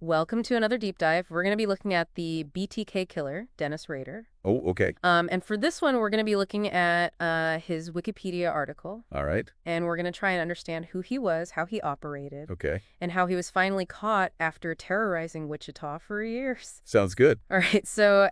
Welcome to another deep dive. We're going to be looking at the BTK Killer, Dennis Rader. Oh, okay. And for this one, we're going to be looking at his Wikipedia article. All right. And we're going to try and understand who he was, how he operated, Okay. and how he was finally caught after terrorizing Wichita for years. Sounds good. All right, so,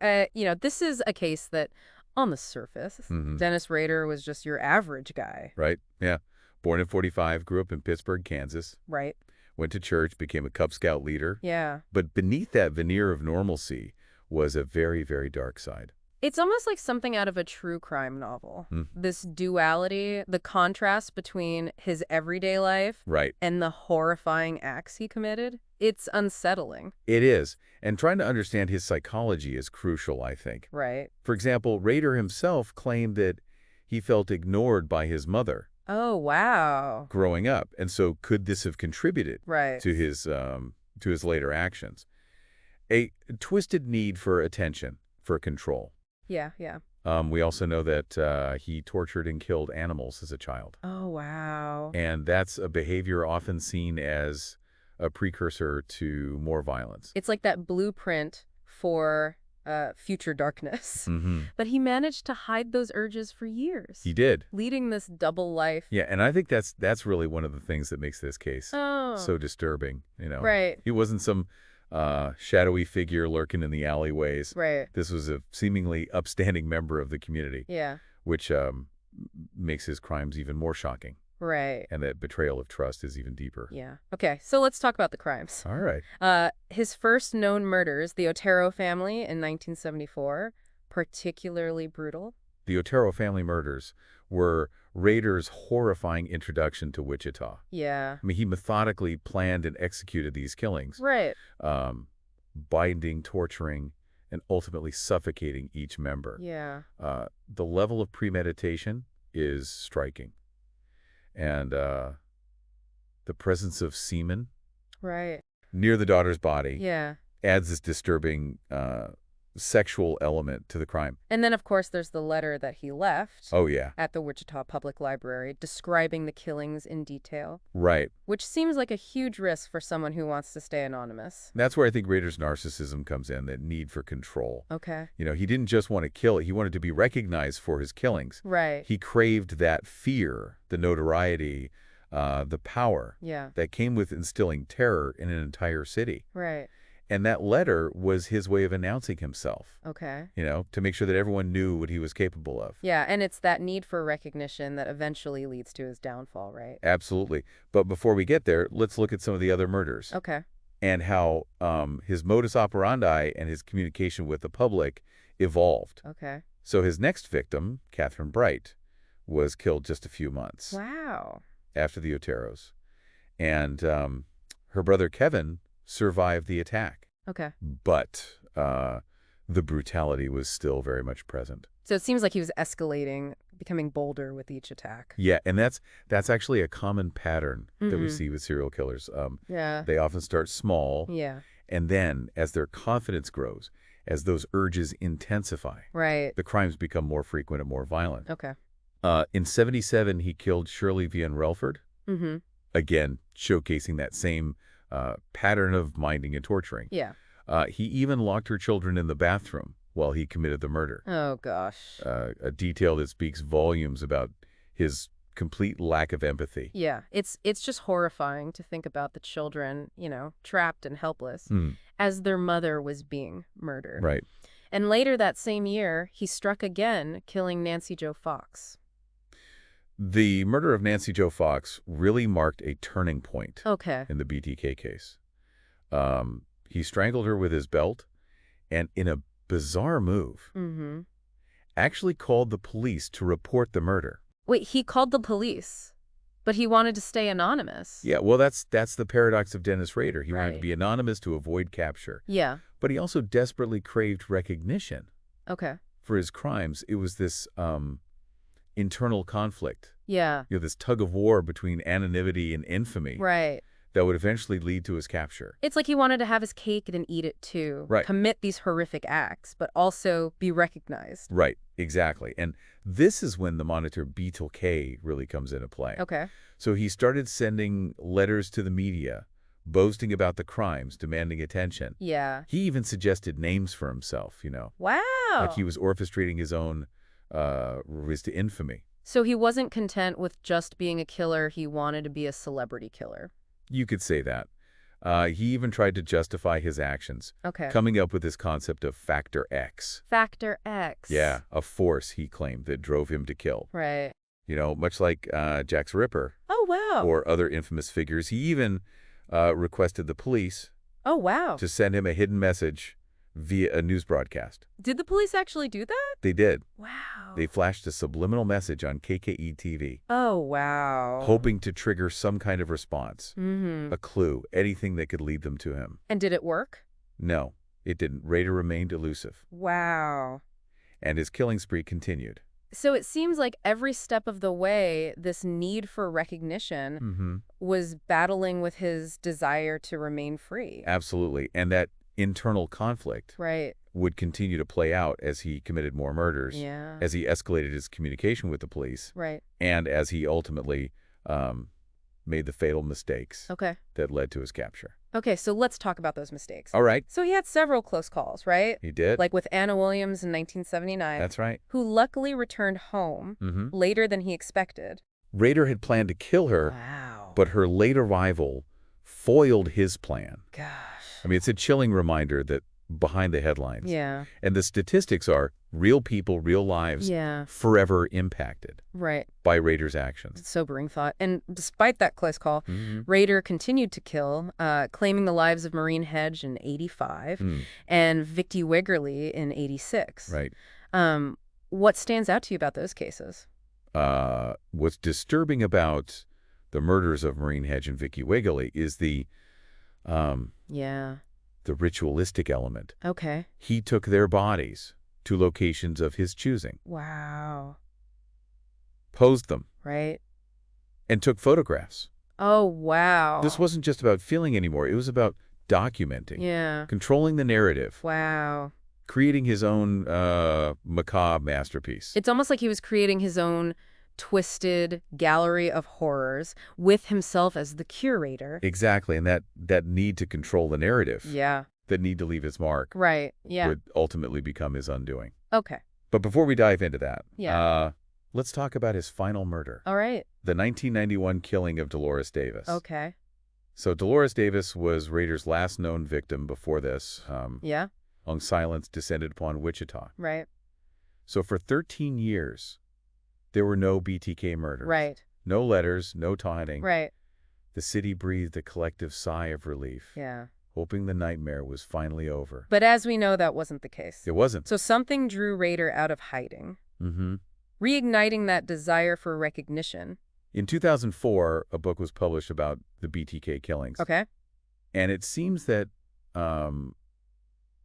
this is a case that, on the surface, Mm-hmm. Dennis Rader was just your average guy. Right. Yeah. Born in 45, grew up in Pittsburgh, Kansas, Right? went to church, became a Cub Scout leader. Yeah. But beneath that veneer of normalcy was a very, very dark side. It's almost like something out of a true crime novel. This duality, the contrast between his everyday life Right. and the horrifying acts he committed. It's unsettling. It is. And trying to understand his psychology is crucial, I think. Right. For example, Rader himself claimed that he felt ignored by his mother Oh, wow. growing up. And so could this have contributed Right. to his later actions? A twisted need for attention, for control. Yeah, yeah. We also know that he tortured and killed animals as a child. Oh, wow. And that's a behavior often seen as a precursor to more violence. It's like that blueprint for future darkness. Mm-hmm. But he managed to hide those urges for years, He did. leading this double life. Yeah, and I think that's really one of the things that makes this case Oh. so disturbing. Right. He wasn't some shadowy figure lurking in the alleyways. Right. This was a seemingly upstanding member of the community, Yeah. which makes his crimes even more shocking. Right. And that betrayal of trust is even deeper. Yeah. Okay, so let's talk about the crimes. All right. His first known murders, the Otero family in 1974, particularly brutal. The Otero family murders were Rader's horrifying introduction to Wichita. Yeah. I mean, he methodically planned and executed these killings, Right. binding, torturing, and ultimately suffocating each member. Yeah. The level of premeditation is striking. And the presence of semen Right. near the daughter's body Yeah. adds this disturbing sexual element to the crime. And then, of course, there's the letter that he left Oh, yeah. at the Wichita Public Library describing the killings in detail, Right. which seems like a huge risk for someone who wants to stay anonymous. That's where I think Rader's narcissism comes in, that need for control. Okay. He didn't just want to kill, he wanted to be recognized for his killings. Right. He craved that fear, the notoriety, the power Yeah. that came with instilling terror in an entire city. Right. And that letter was his way of announcing himself, Okay. to make sure that everyone knew what he was capable of. Yeah, and it's that need for recognition that eventually leads to his downfall, right? Absolutely. But before we get there, let's look at some of the other murders Okay. and how his modus operandi and his communication with the public evolved. Okay. So his next victim, Catherine Bright, was killed just a few months Wow. after the Oteros. And her brother Kevin survived the attack. Okay. But the brutality was still very much present. So it seems like he was escalating, becoming bolder with each attack. Yeah, and that's actually a common pattern that we Mhm. see with serial killers. Yeah. They often start small, Yeah. and then as their confidence grows, as those urges intensify, Right. the crimes become more frequent and more violent. Okay. In 1977, he killed Shirley Vian Relford, Mm-hmm. again, showcasing that same pattern of minding and torturing. Yeah. He even locked her children in the bathroom while he committed the murder. Oh, gosh. A detail that speaks volumes about his complete lack of empathy. Yeah. It's just horrifying to think about the children, trapped and helpless as their mother was being murdered. Right. And later that same year, he struck again, killing Nancy Jo Fox. The murder of Nancy Jo Fox really marked a turning point Okay. in the BTK case. He strangled her with his belt and, in a bizarre move, Mm-hmm. actually called the police to report the murder. Wait, he called the police, but he wanted to stay anonymous. Yeah, well, that's the paradox of Dennis Rader. He wanted to Right. be anonymous to avoid capture. Yeah. But he also desperately craved recognition Okay. for his crimes. It was this internal conflict, Yeah. this tug of war between anonymity and infamy Right. that would eventually lead to his capture. It's like he wanted to have his cake and eat it too. Right. Commit these horrific acts, but also be recognized. Right, exactly. And this is when the monitor BTK really comes into play. Okay. So he started sending letters to the media boasting about the crimes, demanding attention. Yeah. He even suggested names for himself, like Wow. he was orchestrating his own rise to infamy. So he wasn't content with just being a killer. He wanted to be a celebrity killer. You could say that. He even tried to justify his actions, Okay. coming up with this concept of Factor X. Factor X. Yeah, a force, he claimed, that drove him to kill. Right. Much like Jack the Ripper Oh, wow. or other infamous figures. He even requested the police Oh, wow. to send him a hidden message via a news broadcast. Did the police actually do that? They did. Wow. They flashed a subliminal message on KKE TV, Oh, wow. hoping to trigger some kind of response, Mm-hmm. a clue, anything that could lead them to him. And did it work? No, it didn't. Rader remained elusive, Wow. and his killing spree continued. So it seems like every step of the way, this need for recognition Mm-hmm. was battling with his desire to remain free. Absolutely. And that internal conflict Right. would continue to play out as he committed more murders, Yeah. as he escalated his communication with the police, Right. and as he ultimately made the fatal mistakes Okay. that led to his capture. Okay, so let's talk about those mistakes. All right. So he had several close calls, right? He did. Like with Anna Williams in 1979. That's right. Who luckily returned home Mm-hmm. later than he expected. Rader had planned to kill her, Wow. but her late arrival foiled his plan. Gosh. I mean, it's a chilling reminder that behind the headlines. Yeah. And the statistics are real people, real lives, Yeah. forever impacted Right. by Rader's actions. Sobering thought. And despite that close call, Mm-hmm. Rader continued to kill, claiming the lives of Maureen Hedge in 85 and Vicki Wiggerly in 86. Right. What stands out to you about those cases? What's disturbing about the murders of Maureen Hedge and Vicki Wiggerly is the Yeah. ritualistic element. Okay. He took their bodies to locations of his choosing, Wow. posed them, Right. and took photographs. Oh, wow. This wasn't just about feeling anymore. It was about documenting, Yeah. controlling the narrative, Wow. creating his own macabre masterpiece. It's almost like he was creating his own twisted gallery of horrors with himself as the curator. Exactly, and that need to control the narrative, Yeah. that need to leave his mark, Right. Yeah. would ultimately become his undoing. Okay. But before we dive into that, Yeah. let's talk about his final murder, All right. the 1991 killing of Dolores Davis. Okay. So Dolores Davis was Rader's last known victim before this. Yeah. Long silence descended upon Wichita. Right. So for 13 years, there were no BTK murders. Right. No letters, no taunting. Right. The city breathed a collective sigh of relief, Yeah. hoping the nightmare was finally over. But as we know, that wasn't the case. It wasn't. So something drew Rader out of hiding, Mm-hmm. reigniting that desire for recognition. In 2004, a book was published about the BTK killings. Okay. And it seems that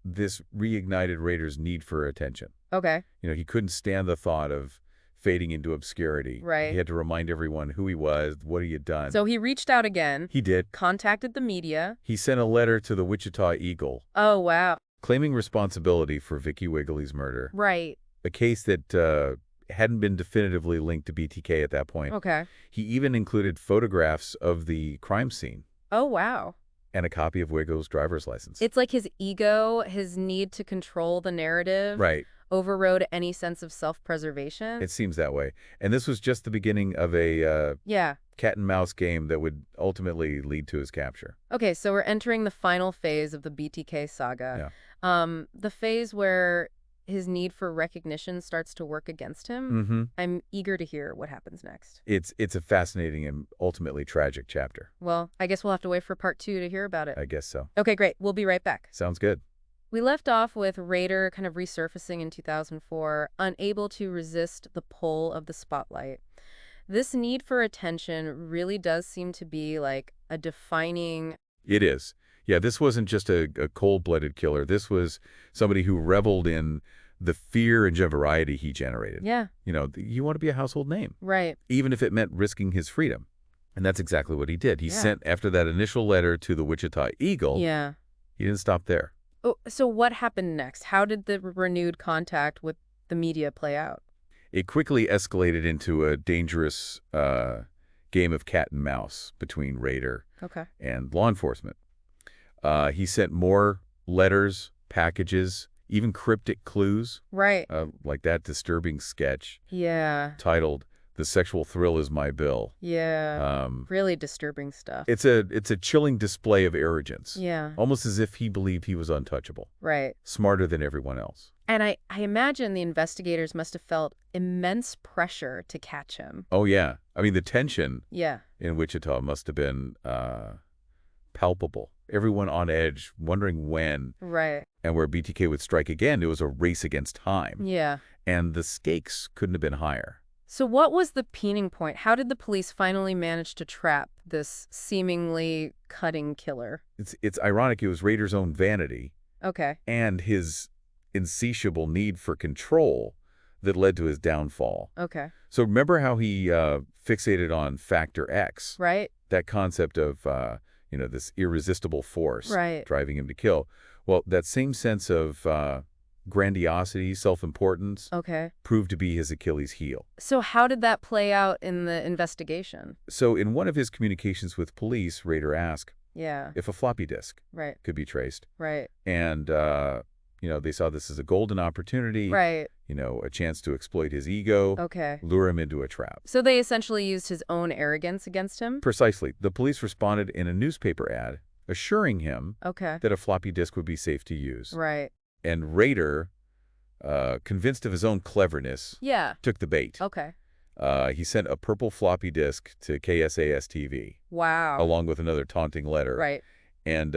this reignited Rader's need for attention. Okay. He couldn't stand the thought of fading into obscurity. Right. He had to remind everyone who he was, what he had done. So he reached out again, He did. contacted the media. He sent a letter to the Wichita Eagle, Oh, wow. claiming responsibility for Vicki Wiggerly's murder, Right. a case that hadn't been definitively linked to BTK at that point. Okay. He even included photographs of the crime scene Oh, wow. and a copy of Wiggerly's driver's license. It's like his ego, his need to control the narrative, Right. overrode any sense of self-preservation. It seems that way. And this was just the beginning of a Yeah. cat and mouse game that would ultimately lead to his capture. Okay, so we're entering the final phase of the BTK saga. The phase where his need for recognition starts to work against him. Mm-hmm. I'm eager to hear what happens next. It's a fascinating and ultimately tragic chapter. Well, I guess we'll have to wait for part 2 to hear about it. I guess so. Okay, great. We'll be right back. Sounds good. We left off with Rader kind of resurfacing in 2004, unable to resist the pull of the spotlight. This need for attention really does seem to be like a defining... It is. Yeah, this wasn't just a cold-blooded killer. This was somebody who reveled in the fear and variety he generated. Yeah. You want to be a household name, Right. even if it meant risking his freedom. And that's exactly what he did. He sent, after that initial letter to the Wichita Eagle, Yeah. he didn't stop there. Oh, so what happened next? How did the renewed contact with the media play out? It quickly escalated into a dangerous game of cat and mouse between Rader Okay. and law enforcement. He sent more letters, packages, even cryptic clues, Right. like that disturbing sketch Yeah. titled "The Sexual Thrill Is My Bill." Yeah. Um, Really disturbing stuff. it's a chilling display of arrogance, Yeah. almost as if he believed he was untouchable, Right. smarter than everyone else. And I imagine the investigators must have felt immense pressure to catch him. Oh, yeah. I mean, the tension Yeah. in Wichita must have been palpable. Everyone on edge, wondering when Right. and where BTK would strike again. It was a race against time. Yeah. And the stakes couldn't have been higher. So what was the peening point? How did the police finally manage to trap this seemingly cutting killer? It's ironic. It was Rader's own vanity Okay. and his insatiable need for control that led to his downfall. Okay. So remember how he fixated on Factor X, Right? that concept of this irresistible force Right. driving him to kill. Well, that same sense of grandiosity, self-importance, Okay. proved to be his Achilles heel. So how did that play out in the investigation? So in one of his communications with police, Rader asked Yeah. if a floppy disk Right. could be traced. Right. And, they saw this as a golden opportunity, Right. a chance to exploit his ego, Okay. lure him into a trap. So they essentially used his own arrogance against him? Precisely. The police responded in a newspaper ad, assuring him Okay. that a floppy disk would be safe to use. Right. And Rader, convinced of his own cleverness, Yeah. took the bait. Okay. He sent a purple floppy disk to KSAS-TV, Wow. along with another taunting letter. Right. And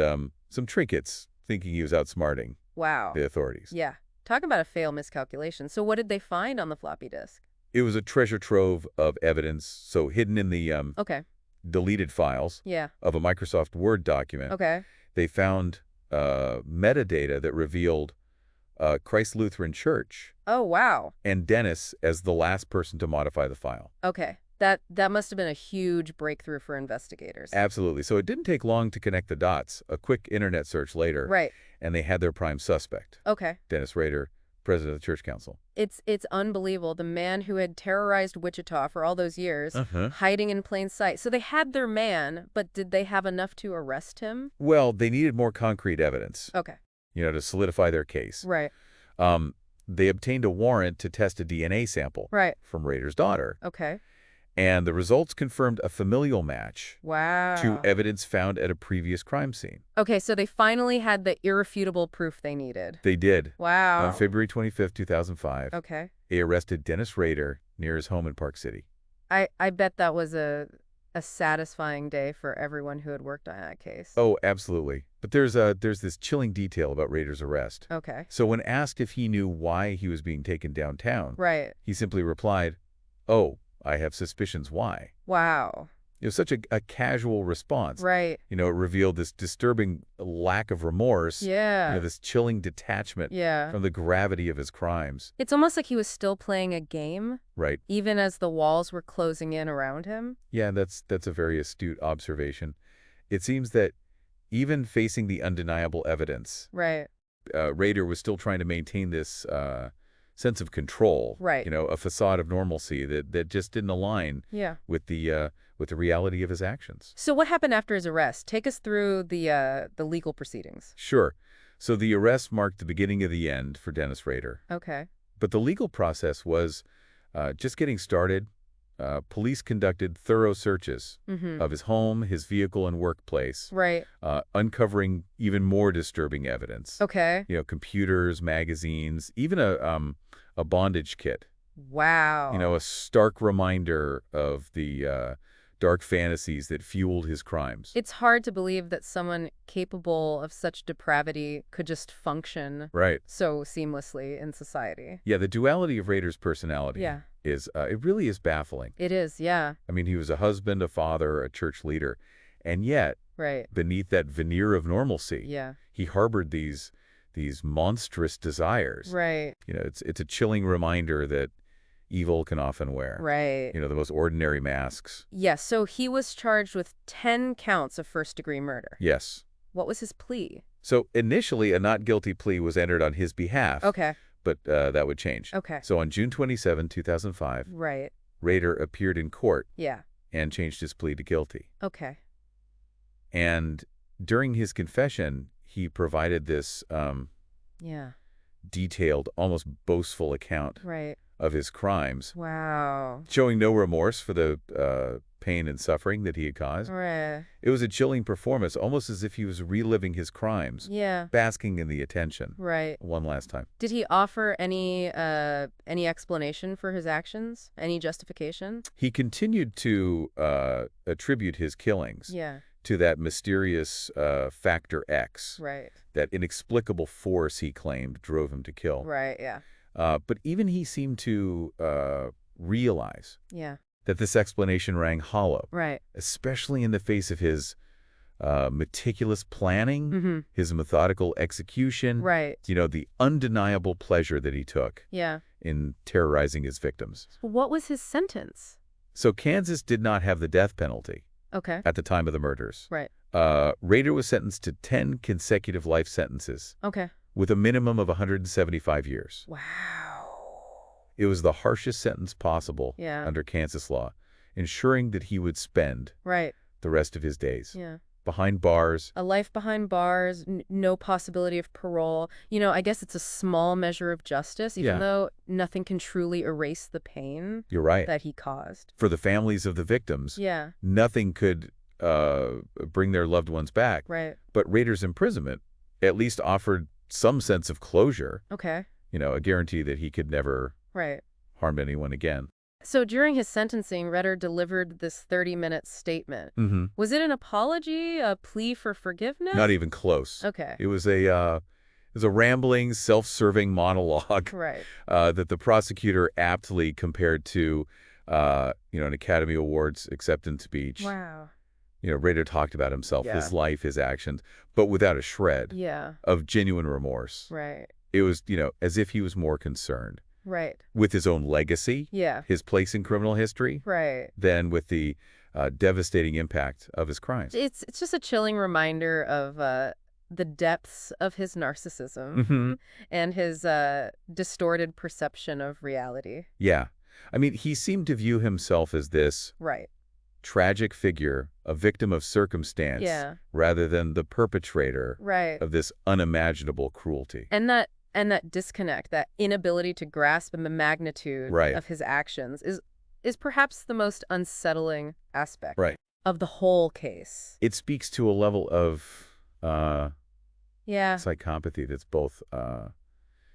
some trinkets, thinking he was outsmarting Wow. the authorities. Yeah. Talk about a fail miscalculation. So what did they find on the floppy disk? It was a treasure trove of evidence, so hidden in the Okay. deleted files Yeah. of a Microsoft Word document. Okay. They found metadata that revealed Christ Lutheran Church Oh, wow. and Dennis as the last person to modify the file. Okay. That must have been a huge breakthrough for investigators. Absolutely. So it didn't take long to connect the dots. A quick internet search later, Right. and they had their prime suspect, Okay. Dennis Rader, president of the church council. It's unbelievable. The man who had terrorized Wichita for all those years, hiding in plain sight. So they had their man, but did they have enough to arrest him? Well, they needed more concrete evidence, Okay. to solidify their case. Right. They obtained a warrant to test a DNA sample Right. from Rader's daughter, Okay. and the results confirmed a familial match Wow. to evidence found at a previous crime scene. Okay, so they finally had the irrefutable proof they needed. They did. Wow. On February 25th, 2005, Okay. they arrested Dennis Rader near his home in Park City. I bet that was a satisfying day for everyone who had worked on that case. Oh, absolutely. But there's this chilling detail about Rader's arrest. Okay. So when asked if he knew why he was being taken downtown, Right. he simply replied, "Oh, I have suspicions why." Wow. It was such a casual response. Right. It revealed this disturbing lack of remorse. Yeah. This chilling detachment Yeah. from the gravity of his crimes. It's almost like he was still playing a game, Right. even as the walls were closing in around him. Yeah, that's a very astute observation. It seems that even facing the undeniable evidence, Right. Rader was still trying to maintain this sense of control. Right. A facade of normalcy that just didn't align Yeah. with the reality of his actions. So what happened after his arrest? Take us through the legal proceedings. Sure. So the arrest marked the beginning of the end for Dennis Rader. Okay. But the legal process was just getting started. Police conducted thorough searches of his home, his vehicle, and workplace, Right. uncovering even more disturbing evidence. Okay. Computers, magazines, even a bondage kit. Wow. A stark reminder of the dark fantasies that fueled his crimes. It's hard to believe that someone capable of such depravity could just function Right. so seamlessly in society. Yeah, the duality of Rader's personality Yeah. is, it really is baffling. It is, yeah. I mean, he was a husband, a father, a church leader, and yet, Right. beneath that veneer of normalcy, Yeah. he harbored these monstrous desires. Right. It's a chilling reminder that evil can often wear. Right. The most ordinary masks. Yes, so he was charged with 10 counts of first-degree murder. Yes. What was his plea? So initially, a not guilty plea was entered on his behalf. Okay. But that would change. Okay. So on June 27, 2005, Right. Rader appeared in court Yeah. and changed his plea to guilty. Okay. And during his confession, he provided this Yeah. detailed, almost boastful account Right. of his crimes, Wow. showing no remorse for the pain and suffering that he had caused. Right. It was a chilling performance, almost as if he was reliving his crimes, Yeah. basking in the attention Right. one last time. Did he offer any explanation for his actions? Any justification? He continued to attribute his killings Yeah. to that mysterious Factor X, Right. that inexplicable force he claimed drove him to kill. Right. Yeah. But even he seemed to realize Yeah. that this explanation rang hollow, Right. especially in the face of his meticulous planning, Mm-hmm. his methodical execution, Right. the undeniable pleasure that he took Yeah. in terrorizing his victims. What was his sentence? So Kansas did not have the death penalty Okay. at the time of the murders. Right. Rader was sentenced to 10 consecutive life sentences Okay. with a minimum of 175 years. Wow. It was the harshest sentence possible Yeah. under Kansas law, ensuring that he would spend Right. the rest of his days Yeah. behind bars. A life behind bars, no possibility of parole. I guess it's a small measure of justice, even Yeah. though nothing can truly erase the pain You're right. that he caused. For the families of the victims, Yeah. nothing could bring their loved ones back. Right. But Rader's imprisonment at least offered some sense of closure, Okay. a guarantee that he could never Right. harm anyone again. So during his sentencing, Rader delivered this 30-minute statement. Mm-hmm. Was it an apology, a plea for forgiveness? Not even close. Okay. It was a rambling, self-serving monologue Right. that the prosecutor aptly compared to, an Academy Awards acceptance speech. Wow. Rader talked about himself, Yeah. his life, his actions, but without a shred Yeah. of genuine remorse. Right. It was, as if he was more concerned Right. with his own legacy, Yeah. his place in criminal history, Right. than with the devastating impact of his crimes. It's just a chilling reminder of the depths of his narcissism Mm-hmm. and his distorted perception of reality. Yeah. I mean, he seemed to view himself as this Right. tragic figure, a victim of circumstance, Yeah. rather than the perpetrator Right. of this unimaginable cruelty. And that disconnect, that inability to grasp the magnitude Right. of his actions is perhaps the most unsettling aspect Right. of the whole case. It speaks to a level of Yeah. psychopathy that's both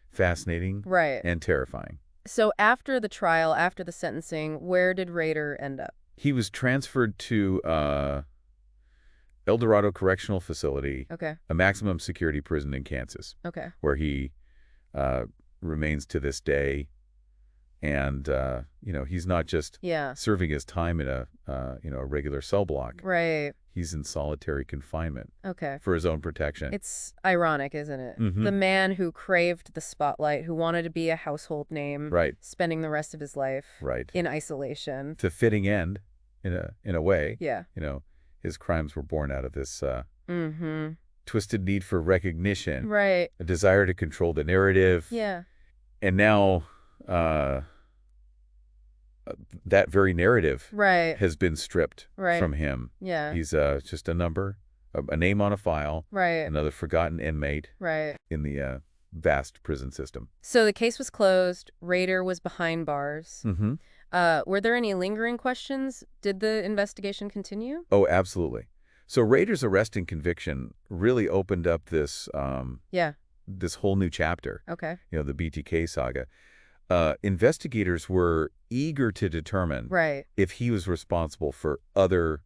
fascinating Right. and terrifying. So after the trial, after the sentencing, where did Rader end up? He was transferred to El Dorado Correctional Facility, Okay. a maximum security prison in Kansas, Okay. where he remains to this day. And, he's not just Yeah. serving his time in a regular cell block. Right. He's in solitary confinement Okay. for his own protection. It's ironic, isn't it? Mhm. The man who craved the spotlight, who wanted to be a household name, Right. spending the rest of his life Right. in isolation. It's a fitting end in a way. Yeah. His crimes were born out of this Mm-hmm. twisted need for recognition, Right. a desire to control the narrative. Yeah. And now that very narrative Right. has been stripped Right. from him. Yeah. He's just a number, a name on a file, Right. another forgotten inmate Right. in the vast prison system. So the case was closed. Rader was behind bars. Mm-hmm. Were there any lingering questions? Did the investigation continue? Oh, absolutely. So Rader's arrest and conviction really opened up this Yeah. this whole new chapter, Okay. the BTK saga. Investigators were eager to determine Right. if he was responsible for other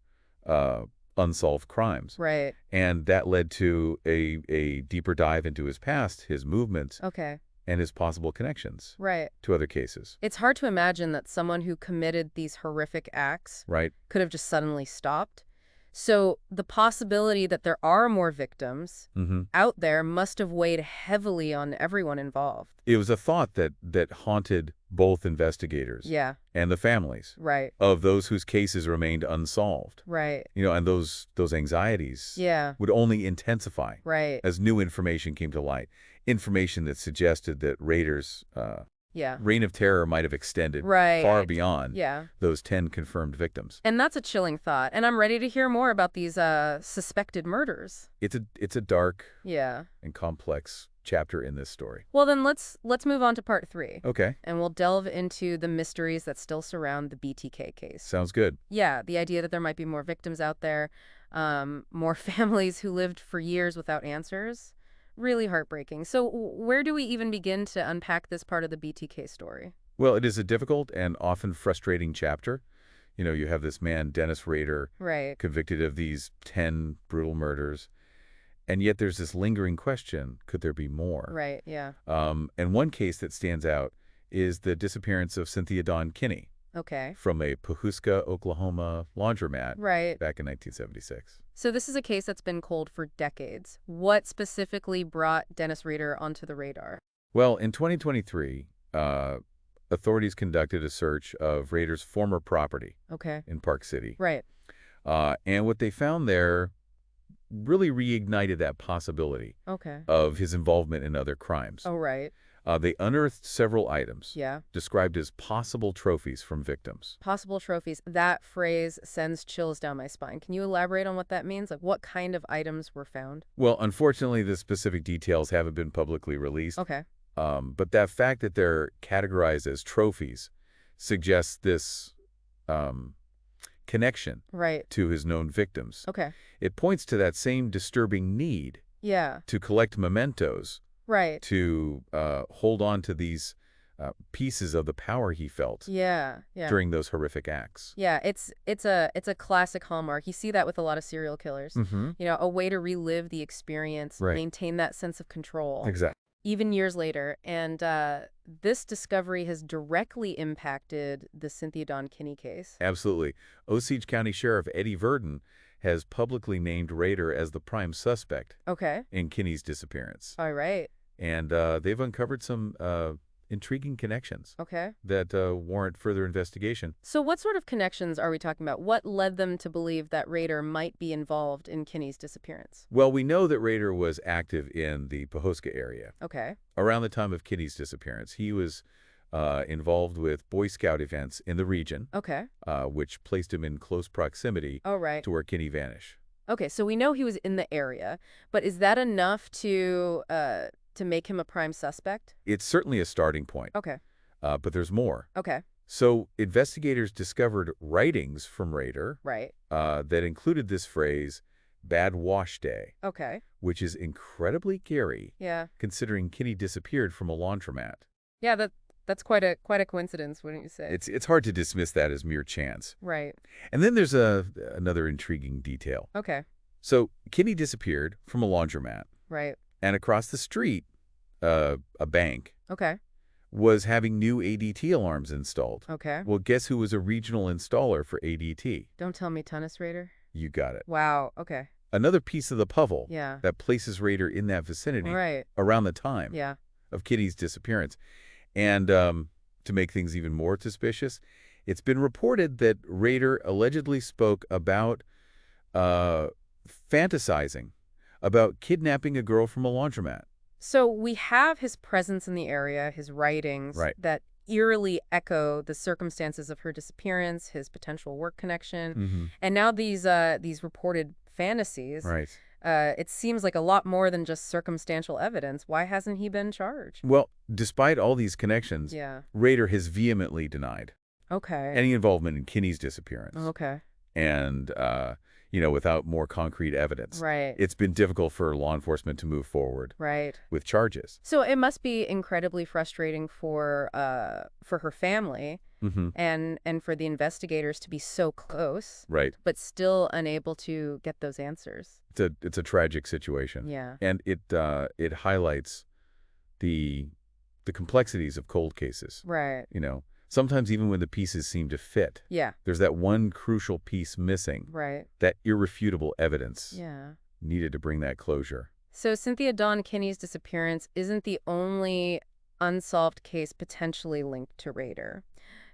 unsolved crimes. Right. And that led to a deeper dive into his past, his movements, Okay. and his possible connections Right. to other cases. It's hard to imagine that someone who committed these horrific acts Right? could have just suddenly stopped. So the possibility that there are more victims Mm-hmm. out there must have weighed heavily on everyone involved. It was a thought that haunted both investigators Yeah. and the families Right. of those whose cases remained unsolved. Right. And those anxieties Yeah. would only intensify Right. as new information came to light. Information that suggested that Rader's Yeah. reign of terror might have extended far Right. beyond Yeah. those 10 confirmed victims. And that's a chilling thought. And I'm ready to hear more about these suspected murders. It's a dark Yeah. and complex chapter in this story. Well, then let's move on to part 3. Okay, And we'll delve into the mysteries that still surround the BTK case. sounds good. Yeah, the idea that there might be more victims out there, more families who lived for years without answers. Really heartbreaking. So where do we even begin to unpack this part of the BTK story? Well, it is a difficult and often frustrating chapter. You know, you have this man, Dennis Rader, Right. convicted of these 10 brutal murders. And yet there's this lingering question, could there be more? Right, yeah. And one case that stands out is the disappearance of Cynthia Dawn Kinney Okay. from a Pawhuska, Oklahoma laundromat Right. back in 1976. So this is a case that's been cold for decades. What specifically brought Dennis Rader onto the radar? Well, in 2023, authorities conducted a search of Rader's former property Okay. in Park City. Right. And what they found there really reignited that possibility Okay. of his involvement in other crimes. Oh, right. They unearthed several items Yeah. described as possible trophies from victims. Possible trophies. That phrase sends chills down my spine. Can you elaborate on what that means? Like, what kind of items were found? Well, unfortunately, the specific details haven't been publicly released. Okay. But that fact that they're categorized as trophies suggests this connection Right. to his known victims. Okay. It points to that same disturbing need Yeah. to collect mementos, Right. to hold on to these pieces of the power he felt Yeah. Yeah. during those horrific acts. Yeah, it's a classic hallmark. You see that with a lot of serial killers. Mm-hmm. You know, a way to relive the experience, Right. maintain that sense of control, Exactly. even years later. And this discovery has directly impacted the Cynthia Dawn Kinney case. Absolutely. Osage County Sheriff Eddie Verdon has publicly named Rader as the prime suspect Okay. in Kinney's disappearance. All right. And they've uncovered some intriguing connections Okay. that warrant further investigation. So what sort of connections are we talking about? What led them to believe that Rader might be involved in Kinney's disappearance? Well, we know that Rader was active in the Pawhuska area. Okay. Around the time of Kinney's disappearance, he was involved with Boy Scout events in the region, Okay. which placed him in close proximity All right. to where Kinney vanished. Okay, so we know he was in the area, but is that enough to make him a prime suspect? It's certainly a starting point, Okay. but there's more. Okay. So investigators discovered writings from Rader Right. that included this phrase, "bad wash day," Okay. which is incredibly scary Yeah. considering Kinney disappeared from a laundromat. Yeah, that's quite a coincidence, wouldn't you say? It's hard to dismiss that as mere chance. Right. And then there's another intriguing detail. Okay. So Kinney disappeared from a laundromat, Right. and across the street, a bank Okay. was having new ADT alarms installed. Okay. Well, guess who was a regional installer for ADT? Don't tell me Tennis Raider. You got it. Wow. Okay. Another piece of the puzzle Yeah. that places Rader in that vicinity Right. around the time Yeah. of Kinney's disappearance. And to make things even more suspicious, it's been reported that Rader allegedly spoke about fantasizing about kidnapping a girl from a laundromat. So we have his presence in the area, his writings Right. that eerily echo the circumstances of her disappearance, his potential work connection, Mm-hmm. and now these reported fantasies. Right. It seems like a lot more than just circumstantial evidence. Why hasn't he been charged? Well, despite all these connections, Yeah. Rader has vehemently denied Okay. any involvement in Kinney's disappearance. Okay. And, without more concrete evidence. Right. It's been difficult for law enforcement to move forward Right. with charges. So it must be incredibly frustrating for her family Mm-hmm. and for the investigators to be so close, Right. but still unable to get those answers. It's a tragic situation. Yeah. And it highlights the complexities of cold cases. Right. Sometimes even when the pieces seem to fit, Yeah. there's that one crucial piece missing, Right. that irrefutable evidence Yeah. needed to bring that closure. So Cynthia Dawn Kinney's disappearance isn't the only unsolved case potentially linked to Rader.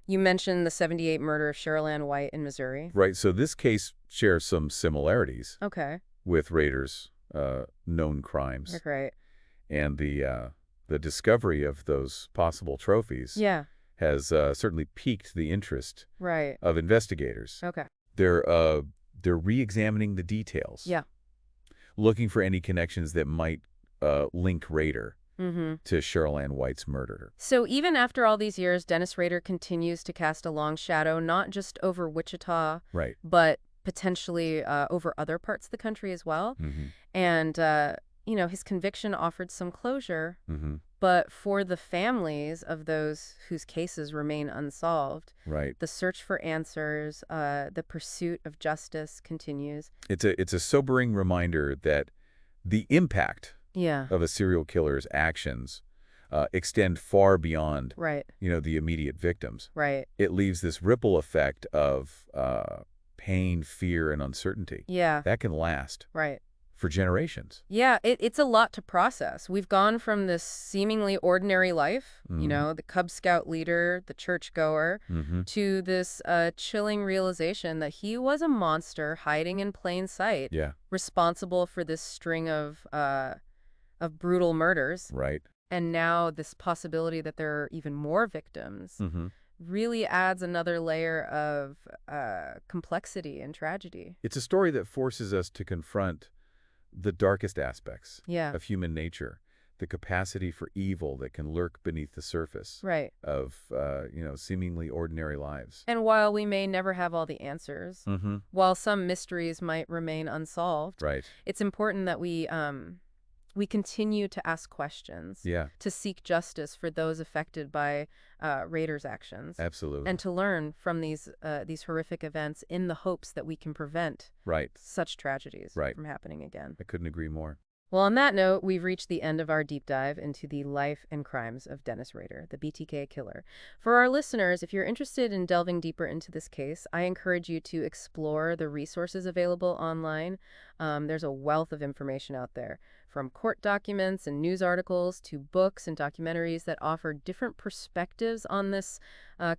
You mentioned the 78 murder of Cheryl Ann White in Missouri. Right, so this case shares some similarities Okay. with Rader's known crimes. Right. And the The discovery of those possible trophies Yeah, has certainly piqued the interest right. of investigators. Okay. They're re-examining the details, Yeah. looking for any connections that might link Rader Mm-hmm. to Cheryl Ann White's murder. So even after all these years, Dennis Rader continues to cast a long shadow, not just over Wichita, Right. but potentially over other parts of the country as well. Mm-hmm. And, his conviction offered some closure, Mm-hmm. but for the families of those whose cases remain unsolved, Right. the search for answers, the pursuit of justice continues. It's a sobering reminder that the impact Yeah, of a serial killer's actions extend far beyond, right, the immediate victims. right. It leaves this ripple effect of pain, fear, and uncertainty Yeah, that can last right. for generations. Yeah, it's a lot to process. We've gone from this seemingly ordinary life, Mm-hmm. the Cub Scout leader, the churchgoer, Mm-hmm. to this chilling realization that he was a monster hiding in plain sight, Yeah, responsible for this string of brutal murders. right. And now this possibility that there are even more victims Mm-hmm. really adds another layer of complexity and tragedy. It's a story that forces us to confront the darkest aspects Yeah, of human nature, the capacity for evil that can lurk beneath the surface right. of, seemingly ordinary lives. And while we may never have all the answers, Mm-hmm. while some mysteries might remain unsolved, Right. it's important that we continue to ask questions, Yeah, to seek justice for those affected by Raiders' actions, absolutely. and to learn from these horrific events in the hopes that we can prevent Right. such tragedies Right. from happening again. I couldn't agree more. Well, on that note, we've reached the end of our deep dive into the life and crimes of Dennis Rader, the BTK Killer. For our listeners, if you're interested in delving deeper into this case, I encourage you to explore the resources available online. There's a wealth of information out there, from court documents and news articles to books and documentaries that offer different perspectives on this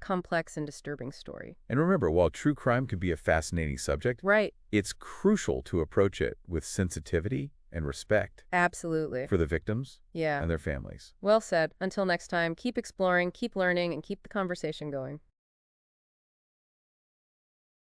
complex and disturbing story. And remember, while true crime can be a fascinating subject, Right. it's crucial to approach it with sensitivity and respect Absolutely. for the victims Yeah. and their families. Well said. Until next time, keep exploring, keep learning, and keep the conversation going.